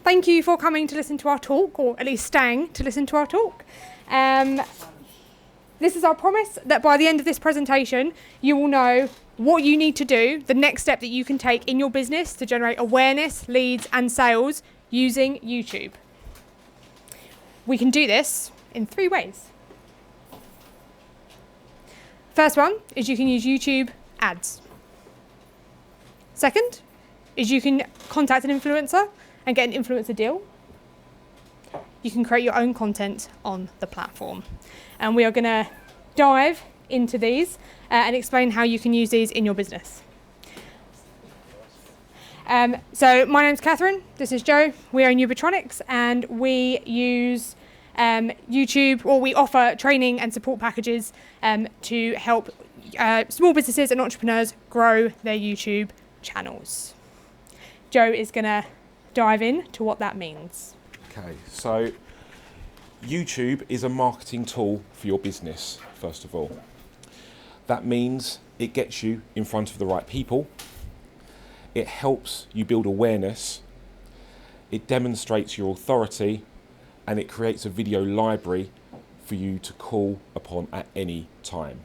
thank you for coming to listen to our talk, or at least staying to listen to our talk. This is our promise that by the end of this presentation, you will know what you need to do, the next step that you can take in your business to generate awareness, leads, and sales using YouTube. We can do this in 3 ways. First one is you can use YouTube ads. Second is you can contact an influencer and get an influencer deal. You can create your own content on the platform. And we are going to dive into these and explain how you can use these in your business. So my name's Catharine, this is Joe, we are in Ubitronics, and we use YouTube, or we offer training and support packages to help small businesses and entrepreneurs grow their YouTube channels. Joe is going to dive in to what that means. Okay, so YouTube is a marketing tool for your business, first of all. That means it gets you in front of the right people. It helps you build awareness. It demonstrates your authority, and it creates a video library for you to call upon at any time.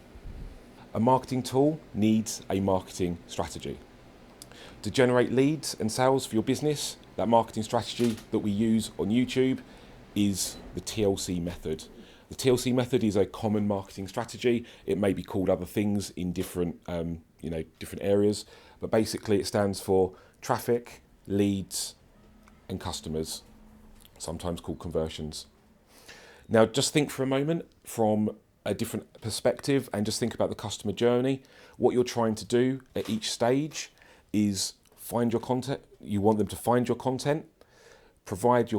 A marketing tool needs a marketing strategy. To generate leads and sales for your business, that marketing strategy that we use on YouTube is the TLC method. The TLC method is a common marketing strategy. It may be called other things in different areas, but basically it stands for traffic, leads, and customers, sometimes called conversions. Now, just think for a moment from a different perspective and just think about the customer journey. What you're trying to do at each stage is find your content. You want them to find your content, provide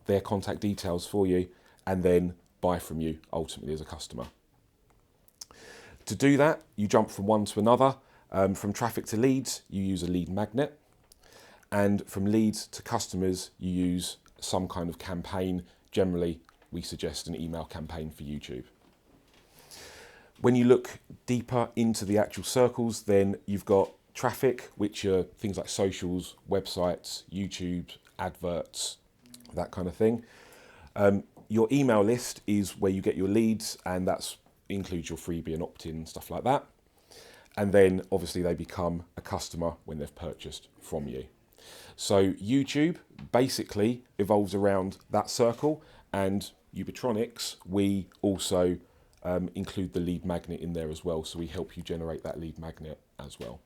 their contact details for you, and then buy from you ultimately as a customer. To do that, you jump from one to another. From traffic to leads, you use a lead magnet, and from leads to customers, you use some kind of campaign. Generally, we suggest an email campaign for YouTube. When you look deeper into the actual circles, then you've got traffic, which are things like socials, websites, YouTube, adverts, that kind of thing. Your email list is where you get your leads, and that includes your freebie and opt-in, stuff like that. And then obviously they become a customer when they've purchased from you. So YouTube basically evolves around that circle, and Ubitronics, we also include the lead magnet in there as well. So we help you generate that lead magnet as well.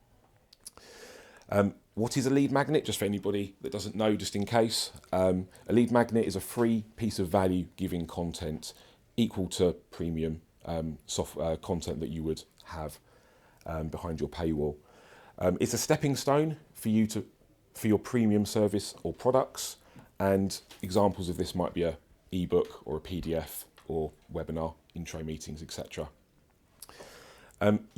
What is a lead magnet? Just for anybody that doesn't know, just in case. A lead magnet is a free piece of value giving content equal to premium content that you would have behind your paywall. It's a stepping stone for your premium service or products, and examples of this might be a ebook or a PDF or webinar, intro meetings, etc.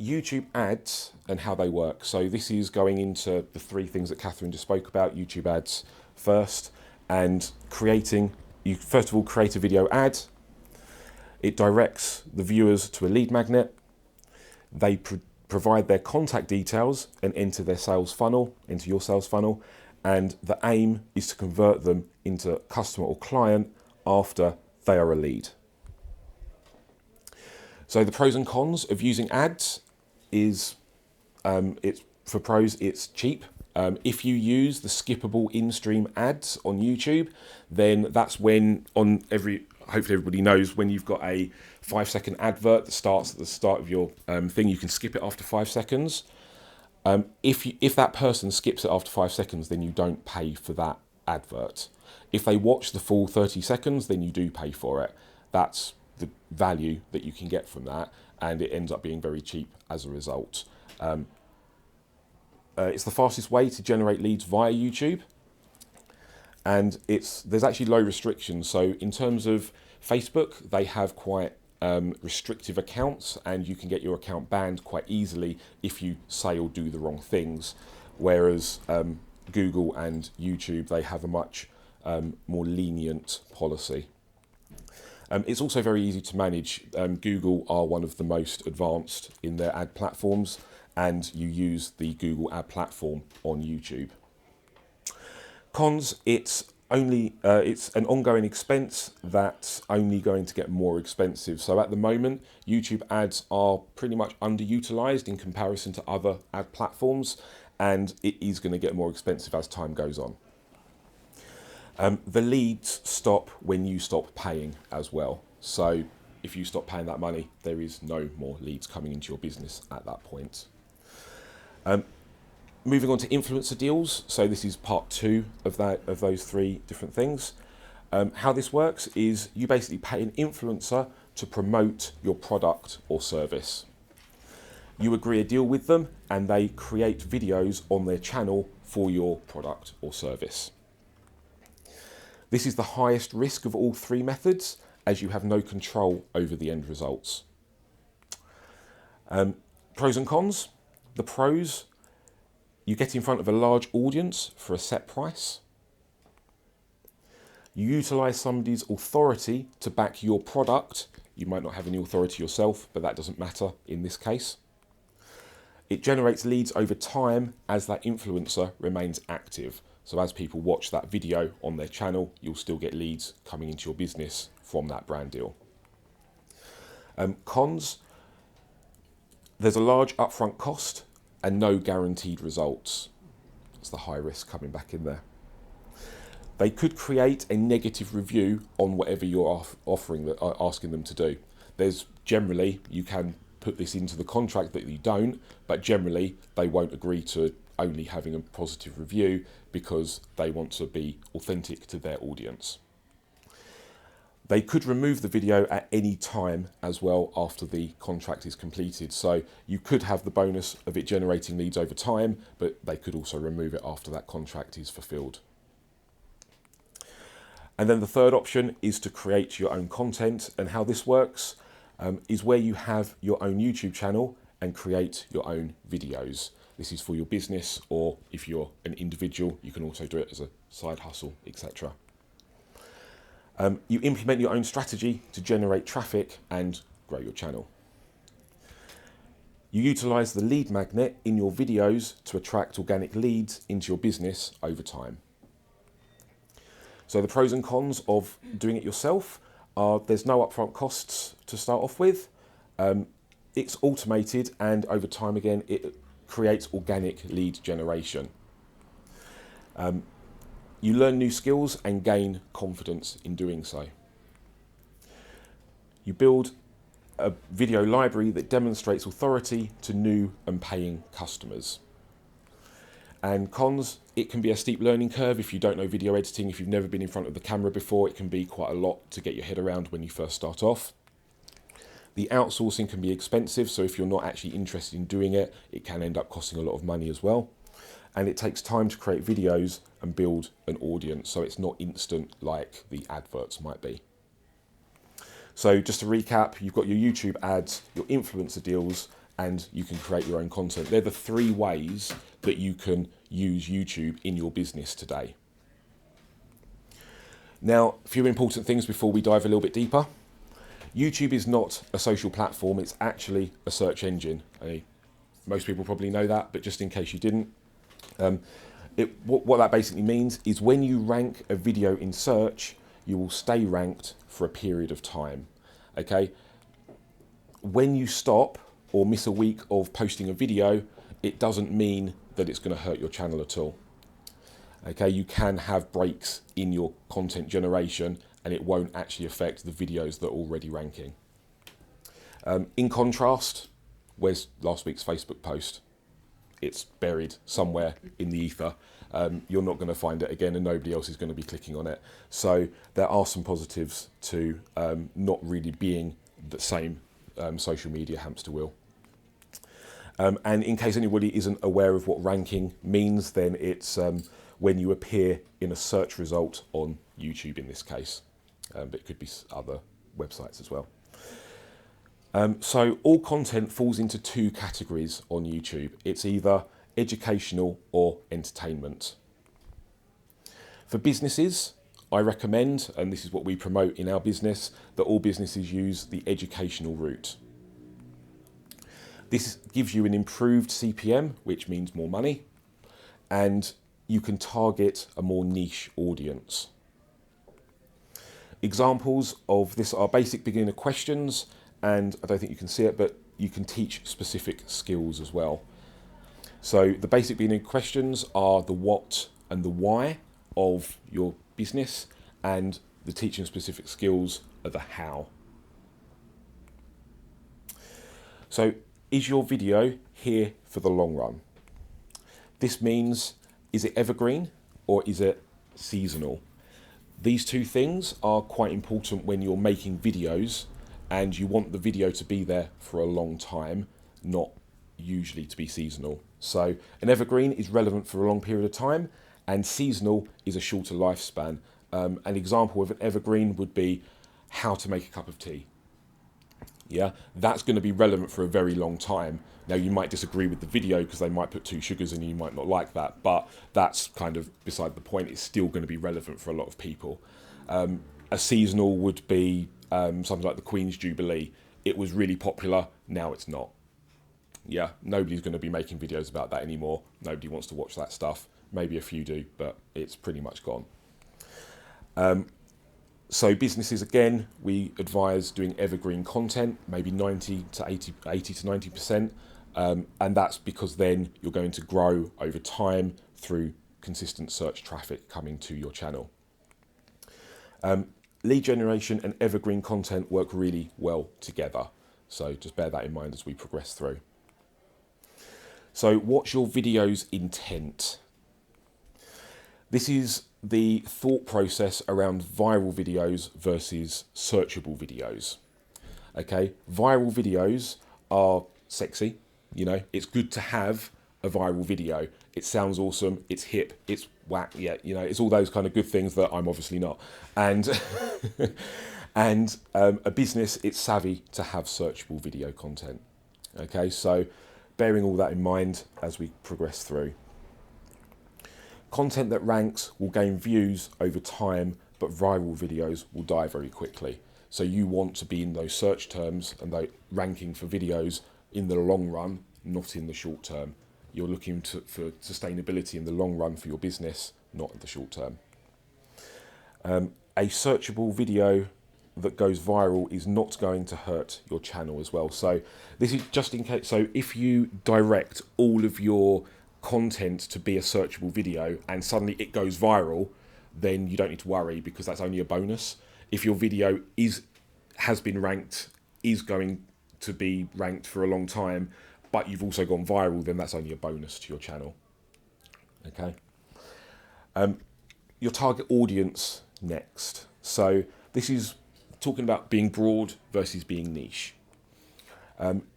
YouTube ads and how they work. So this is going into the 3 things that Catherine just spoke about. YouTube ads first, and you first of all create a video ad. It directs the viewers to a lead magnet. They provide their contact details and enter your sales funnel, and the aim is to convert them into customer or client after they are a lead. So the pros and cons of using ads is, for pros, it's cheap. If you use the skippable in-stream ads on YouTube, then that's when hopefully everybody knows when you've got a 5-second advert that starts at the start of your thing, you can skip it after 5 seconds. If that person skips it after 5 seconds, then you don't pay for that advert. If they watch the full 30 seconds, then you do pay for it. That's the value that you can get from that, and it ends up being very cheap as a result. It's the fastest way to generate leads via YouTube, and there's actually low restrictions. So in terms of Facebook, they have quite restrictive accounts, and you can get your account banned quite easily if you say or do the wrong things, whereas Google and YouTube, they have a much more lenient policy. It's also very easy to manage. Google are one of the most advanced in their ad platforms, and you use the Google ad platform on YouTube. Cons, it's it's an ongoing expense that's only going to get more expensive. So at the moment, YouTube ads are pretty much underutilized in comparison to other ad platforms, and it is going to get more expensive as time goes on. The leads stop when you stop paying as well. So if you stop paying that money, there is no more leads coming into your business at that point. Moving on to influencer deals. So this is part 2 of those 3 different things. How this works is you basically pay an influencer to promote your product or service. You agree a deal with them and they create videos on their channel for your product or service. This is the highest risk of all 3 methods, as you have no control over the end results. Pros and cons. The pros: you get in front of a large audience for a set price. You utilise somebody's authority to back your product. You might not have any authority yourself, but that doesn't matter in this case. It generates leads over time as that influencer remains active. So as people watch that video on their channel, you'll still get leads coming into your business from that brand deal. Cons: there's a large upfront cost and no guaranteed results. That's the high risk coming back in there. They could create a negative review on whatever you're asking them to do. There's generally, you can put this into the contract that you don't, but generally they won't agree to only having a positive review because they want to be authentic to their audience. They could remove the video at any time as well after the contract is completed. So you could have the bonus of it generating leads over time, but they could also remove it after that contract is fulfilled. And then the third option is to create your own content. And how this works is where you have your own YouTube channel and create your own videos. This is for your business, or if you're an individual, you can also do it as a side hustle, etc. You implement your own strategy to generate traffic and grow your channel. You utilise the lead magnet in your videos to attract organic leads into your business over time. So the pros and cons of doing it yourself are: there's no upfront costs to start off with. It's automated, and over time again, it creates organic lead generation. You learn new skills and gain confidence in doing so. You build a video library that demonstrates authority to new and paying customers. And cons: it can be a steep learning curve if you don't know video editing. If you've never been in front of the camera before, it can be quite a lot to get your head around when you first start off. The outsourcing can be expensive, so if you're not actually interested in doing it, it can end up costing a lot of money as well. And it takes time to create videos and build an audience, so it's not instant like the adverts might be. So just to recap, you've got your YouTube ads, your influencer deals, and you can create your own content. They're the 3 ways that you can use YouTube in your business today. Now, a few important things before we dive a little bit deeper. YouTube is not a social platform, it's actually a search engine. Most people probably know that, but just in case you didn't, what that basically means is when you rank a video in search, you will stay ranked for a period of time. Okay? When you stop or miss a week of posting a video, it doesn't mean that it's going to hurt your channel at all. Okay, you can have breaks in your content generation and it won't actually affect the videos that are already ranking. In contrast, where's last week's Facebook post? It's buried somewhere in the ether. You're not going to find it again and nobody else is going to be clicking on it. So there are some positives to not really being the same social media hamster wheel. And in case anybody isn't aware of what ranking means, then it's when you appear in a search result on YouTube in this case. But it could be other websites as well. So all content falls into 2 categories on YouTube. It's either educational or entertainment. For businesses, I recommend, and this is what we promote in our business, that all businesses use the educational route. This gives you an improved CPM, which means more money, and you can target a more niche audience. Examples of this are basic beginner questions, and I don't think you can see it, but you can teach specific skills as well. So the basic beginner questions are the what and the why of your business, and the teaching specific skills are the how. So is your video here for the long run? This means, is it evergreen or is it seasonal? These two things are quite important when you're making videos and you want the video to be there for a long time, not usually to be seasonal. So an evergreen is relevant for a long period of time, and seasonal is a shorter lifespan. An example of an evergreen would be how to make a cup of tea. Yeah, that's going to be relevant for a very long time. Now, you might disagree with the video because they might put 2 sugars in and you might not like that, but that's kind of beside the point. It's still going to be relevant for a lot of people. A seasonal would be something like the Queen's Jubilee. It was really popular, now it's not. Yeah, nobody's going to be making videos about that anymore. Nobody wants to watch that stuff. Maybe a few do, but it's pretty much gone. So businesses, again, we advise doing evergreen content, maybe 80 to 90%. And that's because then you're going to grow over time through consistent search traffic coming to your channel. Lead generation and evergreen content work really well together. So just bear that in mind as we progress through. So what's your video's intent? This is the thought process around viral videos versus searchable videos. Okay, viral videos are sexy, you know, it's good to have a viral video. It sounds awesome, it's hip, it's whack, yeah, you know, it's all those kind of good things that I'm obviously not. And a business, it's savvy to have searchable video content. Okay, so bearing all that in mind as we progress through. Content that ranks will gain views over time, but viral videos will die very quickly. So you want to be in those search terms and the ranking for videos in the long run, not in the short term. You're looking for sustainability in the long run for your business, not in the short term. A searchable video that goes viral is not going to hurt your channel as well. So this is just in case. So if you direct all of your content to be a searchable video and suddenly it goes viral, then you don't need to worry because that's only a bonus. If your video has been ranked, is going to be ranked for a long time, but you've also gone viral, then that's only a bonus to your channel. Okay. Your target audience next. So this is talking about being broad versus being niche.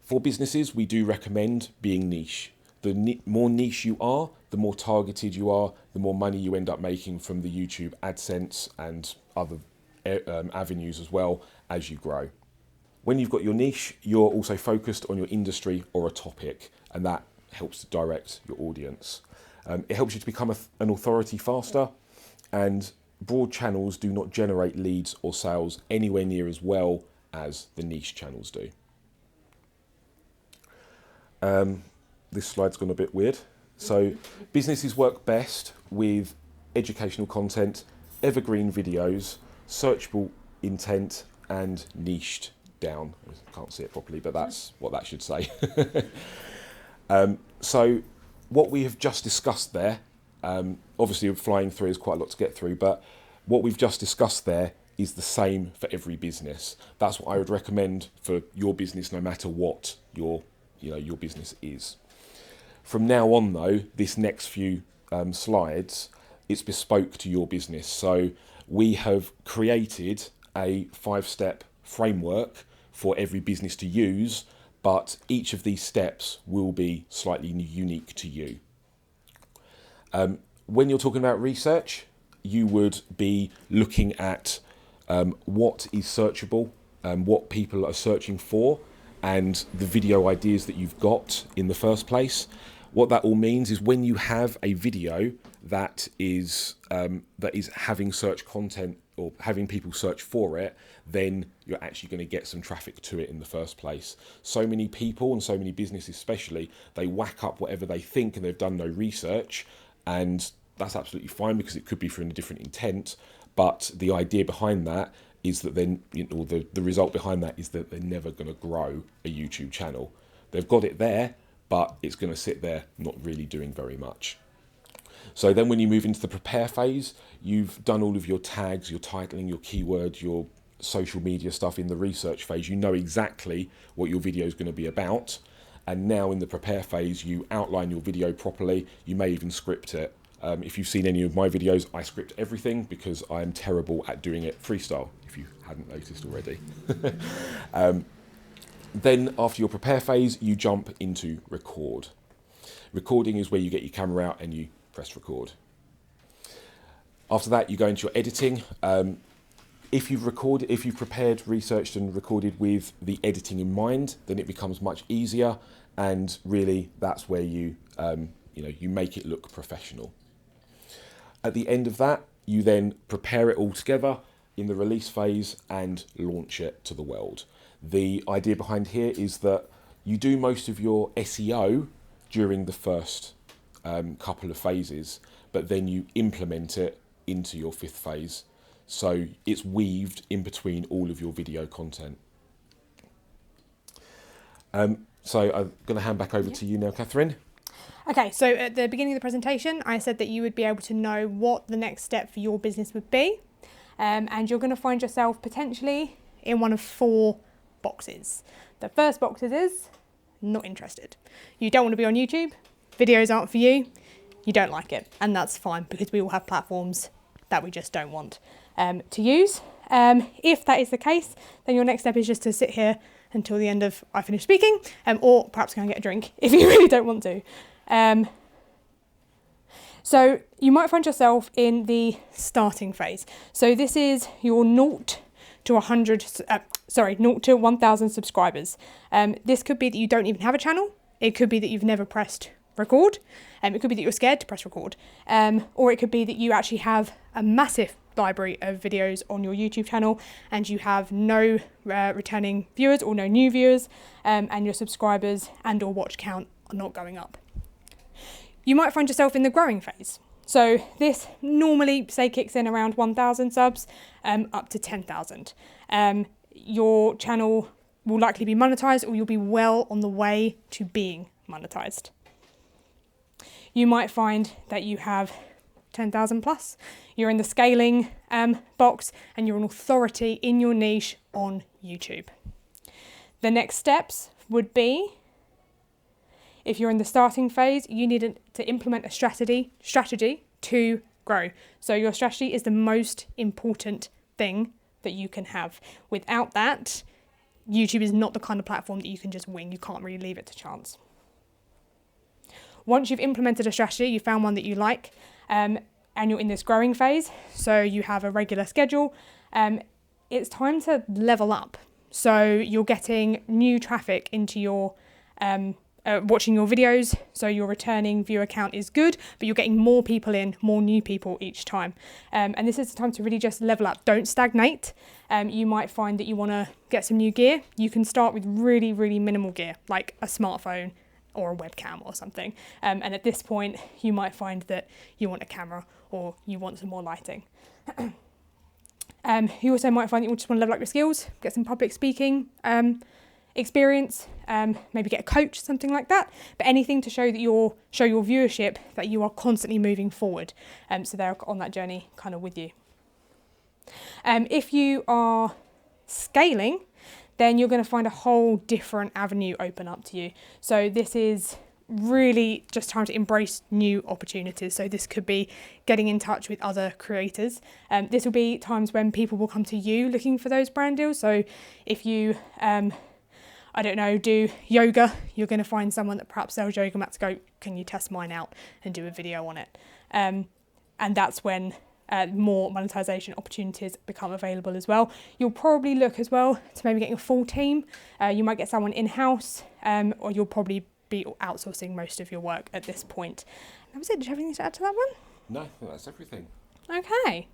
For businesses, we do recommend being niche. The more niche you are, the more targeted you are, the more money you end up making from the YouTube AdSense and other avenues as well as you grow. When you've got your niche, you're also focused on your industry or a topic, and that helps to direct your audience. It helps you to become an authority faster, and broad channels do not generate leads or sales anywhere near as well as the niche channels do. This slide's gone a bit weird. So businesses work best with educational content, evergreen videos, searchable intent, and niched down. I can't see it properly, but that's what that should say. So what we have just discussed there, obviously flying through is quite a lot to get through, but what we've just discussed there is the same for every business. That's what I would recommend for your business, no matter what your business is. From now on, though, this next few slides, it's bespoke to your business. So we have created a 5-step framework for every business to use, but each of these steps will be slightly unique to you. When you're talking about research, you would be looking at what is searchable, what people are searching for, and the video ideas that you've got in the first place. What that all means is when you have a video that is having search content or having people search for it, then you're actually going to get some traffic to it in the first place. So many people and so many businesses especially, they whack up whatever they think and they've done no research, and that's absolutely fine because it could be for a different intent, but the idea behind that is that then, or the result behind that is that they're never going to grow a YouTube channel. They've got it there, but it's going to sit there not really doing very much. So then when you move into the prepare phase, you've done all of your tags, your titling, your keywords, your social media stuff in the research phase. You know exactly what your video is going to be about. And now in the prepare phase, you outline your video properly. You may even script it. If you've seen any of my videos, I script everything because I am terrible at doing it freestyle, if you hadn't noticed already. Then after your prepare phase, you jump into record. Recording is where you get your camera out and you press record. After that, you go into your editing. If you've prepared, researched and recorded with the editing in mind, then it becomes much easier, and really that's where you make it look professional. At the end of that, you then prepare it all together in the release phase and launch it to the world. The idea behind here is that you do most of your SEO during the first couple of phases, but then you implement it into your fifth phase. So it's weaved in between all of your video content. So I'm going to hand back over to you now, Catherine. Okay, so at the beginning of the presentation, I said that you would be able to know what the next step for your business would be. And you're going to find yourself potentially in one of 4 boxes. The first box is not interested. You don't want to be on YouTube. Videos aren't for you. You don't like it. And that's fine, because we all have platforms that we just don't want to use. If that is the case, then your next step is just to sit here until the end of I finish speaking, or perhaps go and get a drink if you really don't want to. So you might find yourself in the starting phase. So this is your 0 to 1,000 subscribers. This could be that you don't even have a channel. It could be that you've never pressed record. It could be that you're scared to press record. Or it could be that you actually have a massive library of videos on your YouTube channel and you have no returning viewers or no new viewers, and your subscribers and or watch count are not going up. You might find yourself in the growing phase. So this normally, say, kicks in around 1,000 subs up to 10,000. Your channel will likely be monetized, or you'll be well on the way to being monetized. You might find that you have 10,000 plus. You're in the scaling box and you're an authority in your niche on YouTube. The next steps would be, if you're in the starting phase, you need to implement a strategy to grow. So your strategy is the most important thing that you can have. Without that, YouTube is not the kind of platform that you can just wing. You can't really leave it to chance. Once you've implemented a strategy, you found one that you like, and you're in this growing phase, so you have a regular schedule, it's time to level up. So you're getting new traffic into your watching your videos, so your returning viewer count is good, but you're getting more people in, more new people each time. And this is the time to really just level up. Don't stagnate. You might find that you want to get some new gear. You can start with really, really minimal gear, like a smartphone or a webcam or something. And at this point, you might find that you want a camera or you want some more lighting. You also might find that you just want to level up your skills, get some public speaking experience, maybe get a coach, something like that. But anything to show that show your viewership that you are constantly moving forward. So they're on that journey kind of with you. If you are scaling, then you're going to find a whole different avenue open up to you. So this is really just time to embrace new opportunities. So this could be getting in touch with other creators. This will be times when people will come to you looking for those brand deals. So if you, I don't know, do yoga, you're going to find someone that perhaps sells yoga mats, go, can you test mine out and do a video on it? And that's when more monetization opportunities become available as well. You'll probably look as well to maybe getting a full team. You might get someone in-house, or you'll probably be outsourcing most of your work at this point. That was it. Did you have anything to add to that one? No, that's everything. Okay.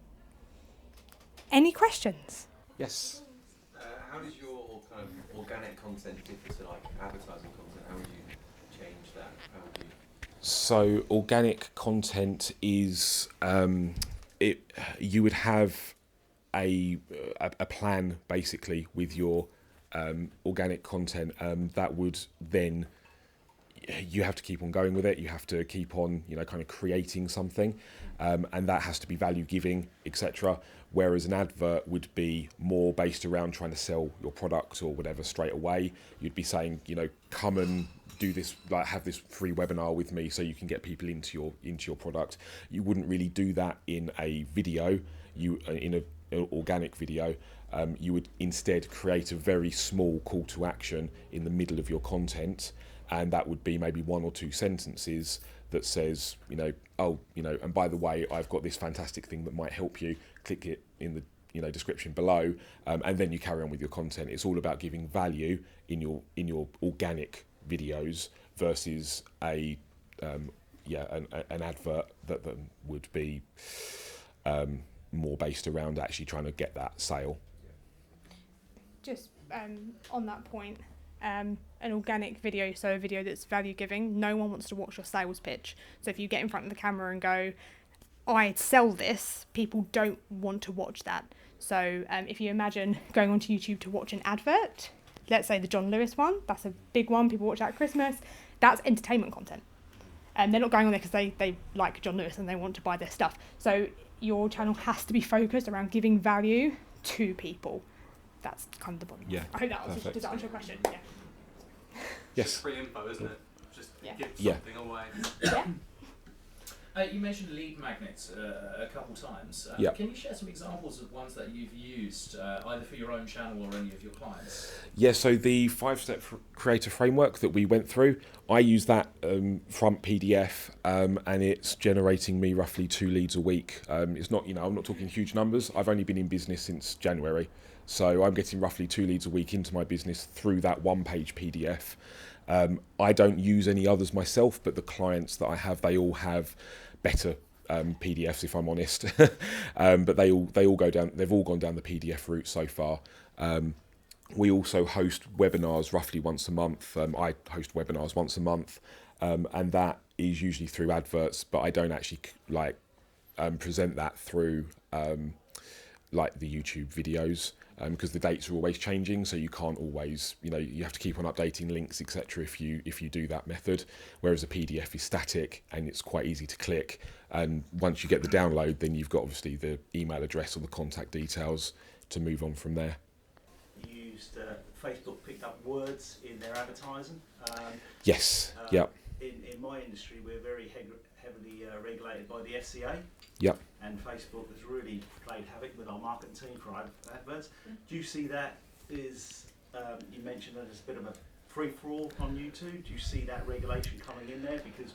Any questions? Yes. How does your kind of organic content differ to like advertising content? How would you change that? How would you... So organic content is you would have a plan basically with your organic content that would then, you have to keep on going with it. You have to keep on, kind of creating something, and that has to be value giving, etc. Whereas an advert would be more based around trying to sell your products or whatever straight away. You'd be saying, come and do this, like have this free webinar with me, so you can get people into your product. You wouldn't really do that in a video. In an organic video, you would instead create a very small call to action in the middle of your content. And that would be maybe 1 or 2 sentences that says, and by the way, I've got this fantastic thing that might help you. Click it in the description below, and then you carry on with your content. It's all about giving value in your organic videos versus an advert that would be more based around actually trying to get that sale. Just on that point. An organic video, so a video that's value giving, no one wants to watch your sales pitch. So if you get in front of the camera and go, I sell this, people don't want to watch that. So if you imagine going onto YouTube to watch an advert, let's say the John Lewis one, that's a big one, people watch that at Christmas, that's entertainment content. And they're not going on there because they like John Lewis and they want to buy their stuff. So your channel has to be focused around giving value to people. That's kind of the bottom line. Yeah, I hope that perfect. does that answer your question? Yeah. Yes. It's free info, isn't it? Just give Yeah. something away. Yeah. You mentioned lead magnets a couple times. Yeah. Can you share some examples of ones that you've used, either for your own channel or any of your clients? Yeah, so the 5-step creator framework that we went through, I use that front PDF, and it's generating me roughly 2 leads a week. It's not, I'm not talking huge numbers. I've only been in business since January. So I'm getting roughly 2 leads a week into my business through that 1-page PDF. I don't use any others myself, but the clients that I have, they all have better PDFs, if I'm honest. But they all go down. They've all gone down the PDF route so far. We also host webinars roughly once a month. I host webinars once a month, and that is usually through adverts. But I don't actually present that through like the YouTube videos. Because the dates are always changing, so you can't always, you have to keep on updating links, etc. If you do that method. Whereas a PDF is static and it's quite easy to click. And once you get the download, then you've got obviously the email address or the contact details to move on from there. You used Facebook picked up words in their advertising. Yes. Yeah. In my industry, we're very heavily regulated by the FCA. Yep. And Facebook has really played havoc with our marketing team for adverts. Do you see that is, you mentioned that there's a bit of a free-for-all on YouTube. Do you see that regulation coming in there? Because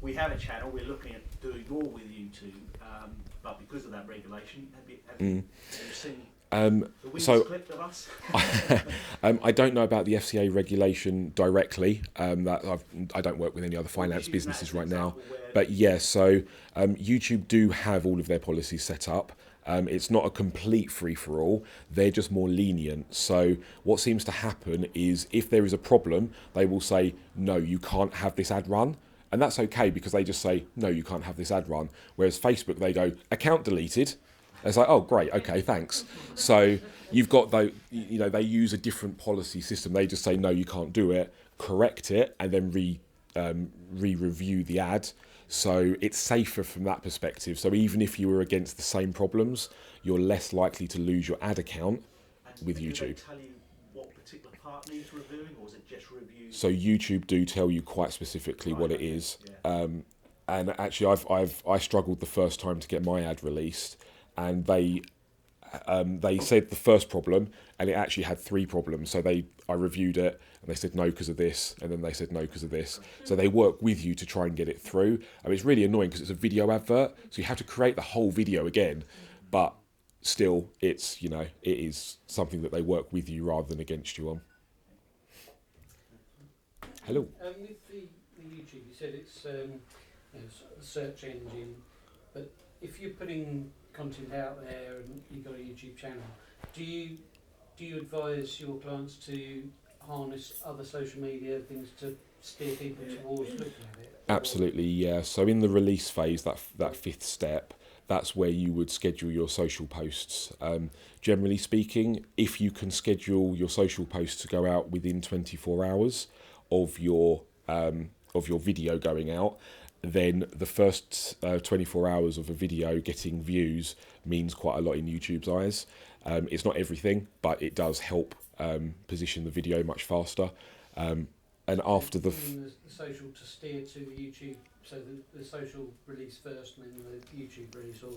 we have a channel, we're looking at doing more with YouTube, but because of that regulation, have you seen the wings clipped of us? I don't know about the FCA regulation directly. I don't work with any other finance businesses right now. But yeah, so YouTube do have all of their policies set up. It's not a complete free-for-all. They're just more lenient. So what seems to happen is if there is a problem, they will say, no, you can't have this ad run. And that's okay because they just say, no, you can't have this ad run. Whereas Facebook, they go, account deleted. It's like, oh, great, okay, thanks. So you've got, they use a different policy system. They just say, no, you can't do it, correct it, and then re-review the ad. So it's safer from that perspective. So even if you were against the same problems, you're less likely to lose your ad account with YouTube. Do they tell you what particular part needs reviewing, or is it just reviews? So YouTube do tell you quite specifically what it is. Yeah. And actually, I struggled the first time to get my ad released, and they said the first problem, and it actually had 3 problems. So I reviewed it, and they said no because of this, and then they said no because of this. So they work with you to try and get it through. I mean, it's really annoying because it's a video advert, so you have to create the whole video again. But still, it is something that they work with you rather than against you on. Hello. With the YouTube, you said it's a search engine, but if you're putting content out there and you've got a YouTube channel, do you advise your clients to harness other social media things to steer people towards looking at it? Absolutely, yeah. So in the release phase, that 5th step, that's where you would schedule your social posts. Generally speaking, if you can schedule your social posts to go out within 24 hours of your video going out, then the first 24 hours of a video getting views means quite a lot in YouTube's eyes. It's not everything, but it does help position the video much faster. And after the social to steer to the YouTube, so the social release first and then the YouTube release, or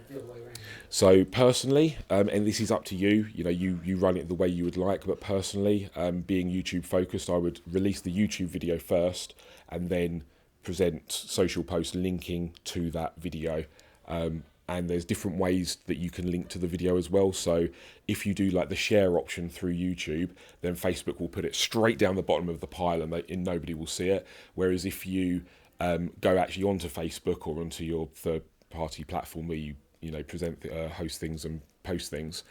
the other way around? So personally, and this is up to you, you run it the way you would like, but personally, being YouTube focused, I would release the YouTube video first and then present social posts linking to that video. And there's different ways that you can link to the video as well. So if you do like the share option through YouTube, then Facebook will put it straight down the bottom of the pile and nobody will see it. Whereas if you go actually onto Facebook or onto your third-party platform where you present, host things and post things,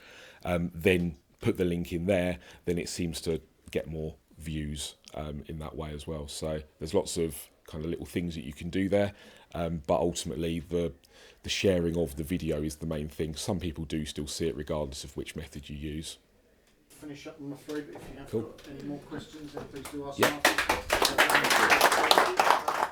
then put the link in there, then it seems to get more views in that way as well. So there's lots of kind of little things that you can do there, but ultimately the sharing of the video is the main thing. Some people do still see it regardless of which method you use. Finish up, I'm afraid, but if you have Cool. got any more questions, then please do ask Yeah. them after.